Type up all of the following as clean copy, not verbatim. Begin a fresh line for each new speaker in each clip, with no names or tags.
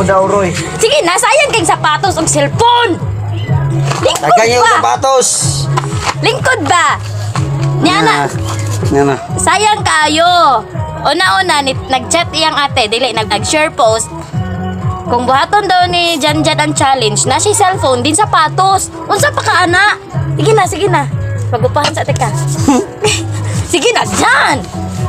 daw, Roy.
Sige na, sayang kay sapatos ug cellphone. Lingkod
Tagay yung
ba?
sapatos.
Lingkod ba? Niya na.
Yan na.
Sayang kayo. Una-una, nag-chat iyang ate, dili, nag-share post. Kung buhaton daw ni Jan ang challenge, na siya cellphone, din sapatos. Unsa pa ka, ana? Sige na. Pagupahan sa ate ka. Sige na, Jan!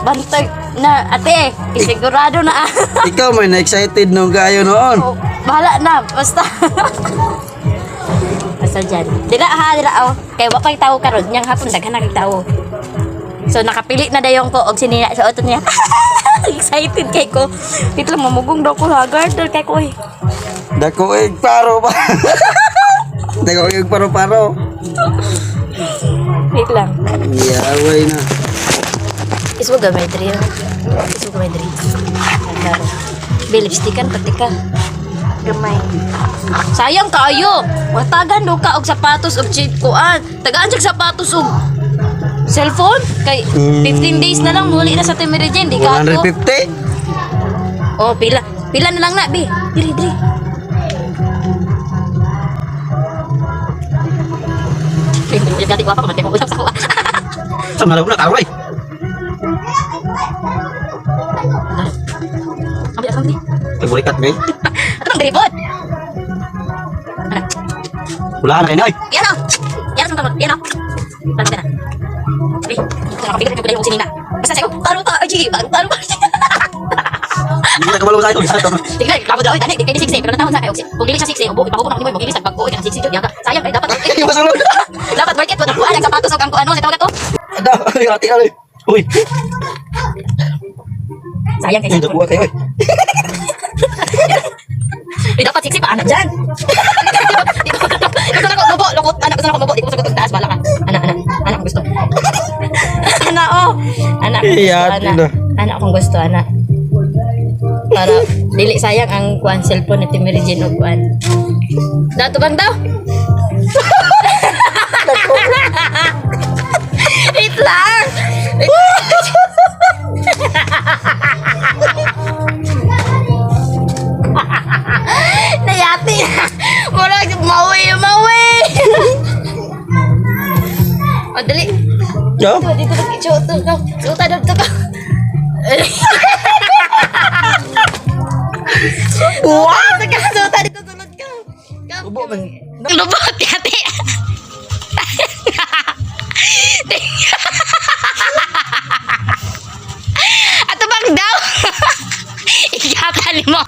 Bantay na, ate, isigurado na.
Ikaw may na-excited nung kayo noon.
Oh, bahala na, basta. Basta Jan. Dila oh. Kaya wapay tao karon, niyang hapon, daghan na kay tao. So nakapili na dayong ko og sinina sa utot niya. Excited kay ko. Dito lang mamugong daw ko hagard kay ko eh.
Dako paro pa. Dako paro-paro.
Wait lang.
Yaway na.
Ismo gamay diri. Be lipstickan pati ka. Gamay. Sayang kaayo. Watagan do ka og sapatos og cheat kuan. Tagaan sig sapatos og cellphone kay 15 days na lang muli na sa Timirijen di ka ako.
150.
Oh, pila na lang na, bi. Diri. Hindi gati ko apa, mati ko usap sa ko.
Sama lang na karoy.
Ambil akong diri.
Ibulikat ni.
Ato bang diripot?
Wala na kay nay.
Yan oh. Yan oh. Basta na. Bi, sa kapigil ko yung sinina. Basta sa ko, paro pa, RG, paro pa.
Hindi na kabalo sa ito.
Sige, labo daw tani, kay 6 pero natawon sa kay. Kung dili siya 6, ubo ipahubo na mo, dili sa pagko kan 6 jud yaga. Sayang kay dapat.
Yung masulod.
Dapat market mo kuan ang sapatos ug ang kuan sa tawag to.
Ada, hati na rin. Uy.
Sayang kay.
Hindi buhat kayo.
Dapat 6 pa anak diyan. Ito na ko bobo, lokot anak gusto na ko bobo, di ko sagot taas bala ka. Anak gusto. Anak oh. Anak. Anak kung gusto anak. Para dili sayang ang kuan cellphone ni Timirijen og kuan. Dato bang daw? Wait lang. Nayati. Murag mawi. O dali.
Yo.
Dito dito ka. Suta dito ka. Wow! Nagkasuta dito sulod ka.
Ubo man.
Lubot kati. Ato bang daw? Ikakali mo.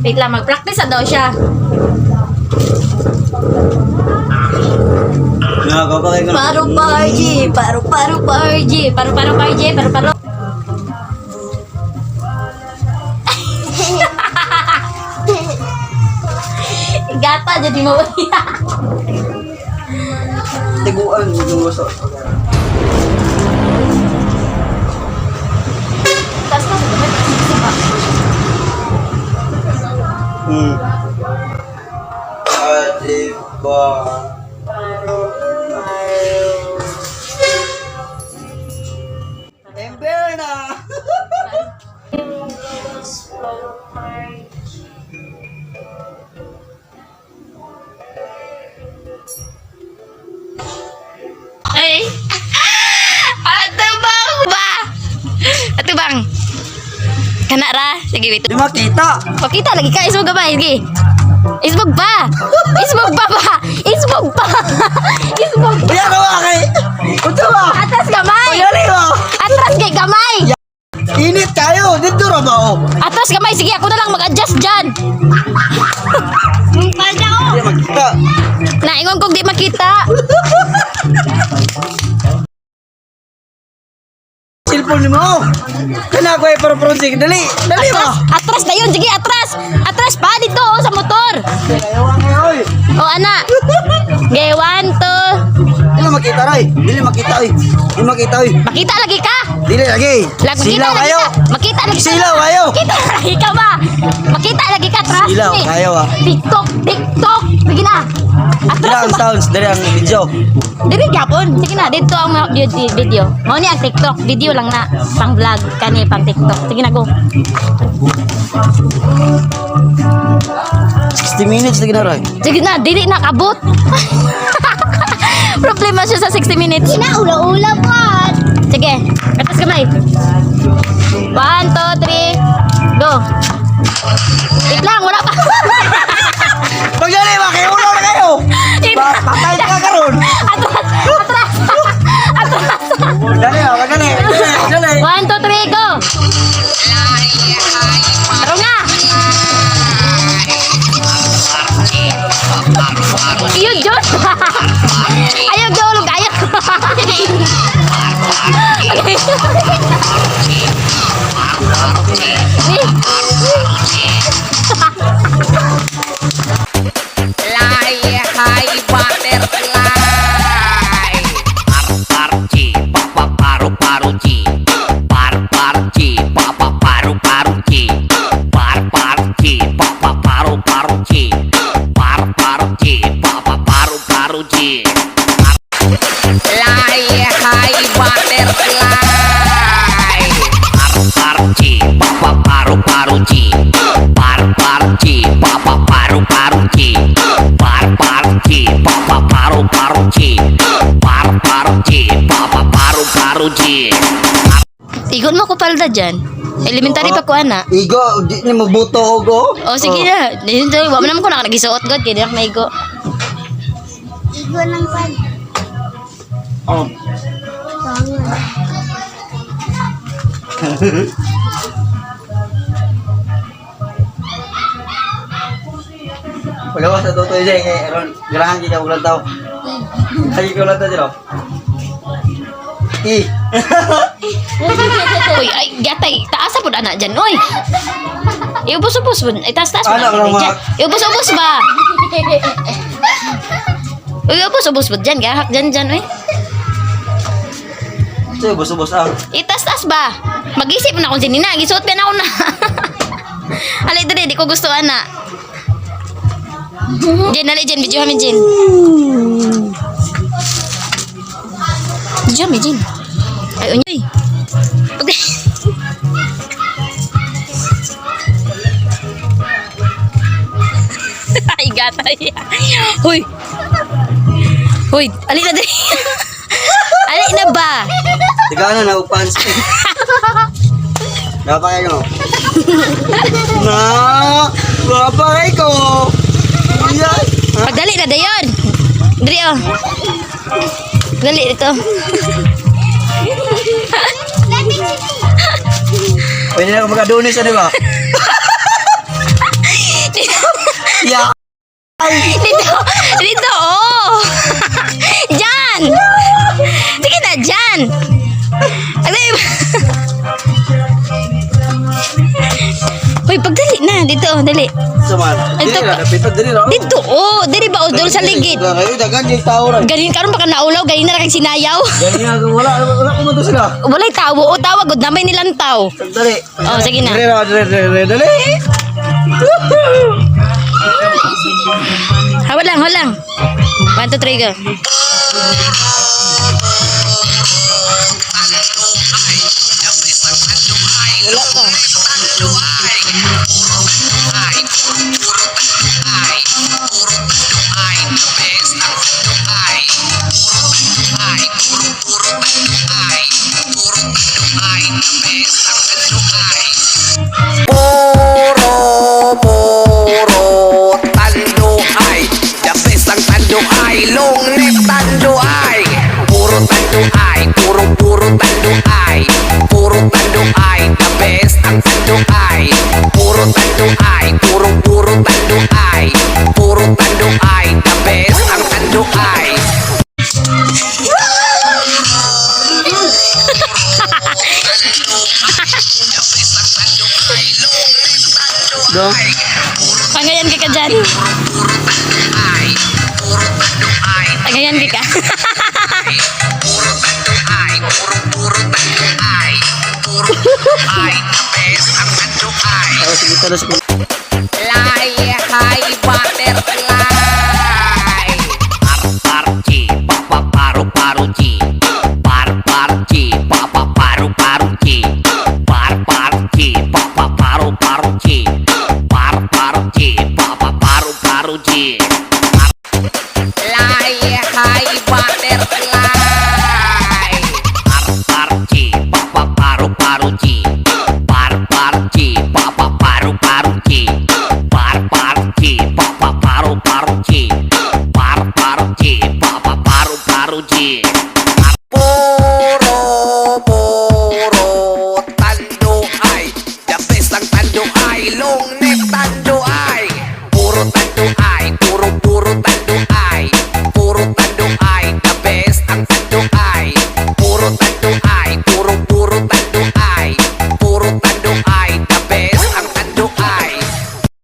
Wait lang, mag-practice daw siya. Paru parji, paru parji. Gata jadi mau.
Tiguan yung gusto.
Tas na
Adiba. Ember na.
Ay. Ato bang? Kana ra, sige wait.
Di makita.
Pakita lagi ka ismog ba, sige. Ismog ba? Ismog pa.
Uya ka ba kay? Unsa ba?
Atas gamay.
Uyali mo.
Atras kay gamay.
Init kayo, dito ra ba o?
Atras gamay, sige ako na lang mag-adjust diyan. Pala ko.
Di makita.
Naingon kong di makita.
Cellphone ni mo. Kana ko ay pro-project dali. Dali ba?
Atras na yun, sige atras. Atras pa dito oh, sa motor.
Kayawan ngayon.
O ana. Okay, 1, 2.
Dili makita ray. Dili makita oy. Dili makita oy.
Makita lagi ka.
Dili lagi.
Makita
Silaw
lagi
kayo.
ka. Makita lagi ka.
Silaw kayo.
Makita lagi ka ba? Makita lagi ka, tra. atras
Ilaw,
ni.
kayo ah.
TikTok, TikTok. Sige na.
Dili
Atras
ang
ba?
sounds, dili ang video.
Dili gyapon. Sige na, dito ang mga video. Mao ni ang TikTok, video lang na pang vlog kani pang TikTok. Sige na go.
60 minutes lagi na rin.
Sige na, dili nakabot. Problema siya sa 60 minutes.
Ina, ula-ula pa.
Sige, atas kamay. 1, 2, 3, go. Wait lang, wala pa.
Pagdali, makiulo na kayo. Patay na ka karon.
Atras, atras. Atras.
Dali, pagdali. Dali.
1, 2, 3, go. Taro nga. Iyo, Diyos. Ayaw, gawalog, ayaw.
Fly high butterfly. Par-par-ci, pa-pa-paru-paru-ci. Par-par-ci, pa-pa-paru-paru-ci. Par-par-ci, pa-pa-paru-paru-ci. Par-par-ci, pa-pa-paru-paru-ci. Fly high butterfly. Par-par-ci, pa-pa-paru-paru-ci. Par-par-ci, pa-pa-paru-paru-ci. Par-par-ci, pa-pa-paru-paru-ci. Par-par-ci, pa-pa-paru-paru-ci.
Igon mo ko palda dyan. Elementary pa ko, ana.
Igo, di ni mabuto ogo.
O, sige na. Wa man naman ko nakanagisuot, God. Kaya di ako maigo.
Igo ng pan.
Oh.
Tangan.
Pagawa sa tutoy siya, kaya ron, ganahan kita ulang tao. Lagi ko ulang tao dito.
Uy, ay, gatay. Taasa po anak dyan, uy. Iubos-ubos po. Ay, taas-taas po.
Ano, ano, mga-
Iubos-ubos ba? Uy, ubos-ubos po dyan. Gahak dyan, uy.
So, bus-bus ah.
Itas-tas ba? Mag-isip na akong sinina. Gisuot pa na ako na. Alay, dali. Di ko gusto, ana. Jen, alay, Jen. Video kami, Jen. Video kami, Jen. Ay, unyoy. Okay. Ay, gatay. Huy. Huy, alay na, dali. Alay na ba?
Tiga na, naupans. Napakay ko. Na, napakay ko. Yan.
Pagdali na dayon. Dali oh. Dali ito.
Pwede na ako magkadunis, ano ba? Ya.
Dito. Dito oh. Diyan. Sige na diyan. Alay. Hoy, pagdali na dito, dali.
Saman. Dili
Ito
na,
pa-
napitad dili na.
Dito oh, dili ba udol sa ligid.
Ngayon, dagan yung tao rin.
Ganin karon pa ka naulaw, ganin na kang sinayaw.
Ganyan nga, wala ko man to sila.
Walay tawo o tawag gud namay nilang taw.
Dali.
Oh, sige na.
Dali.
Hawalang, hawalang. 1, 2, 3, go. Wala pa.
Puro tanduay, the best ang tanduay, long neck tanduay. Puro tanduay, puro tanduay, puro tanduay, the best ang tanduay. Puro tanduay, puro tanduay, puro tanduay, the best ang tanduay.
Do.
Pangayan ka dyan. Pangayan ka.
Tapos sige, talos ko.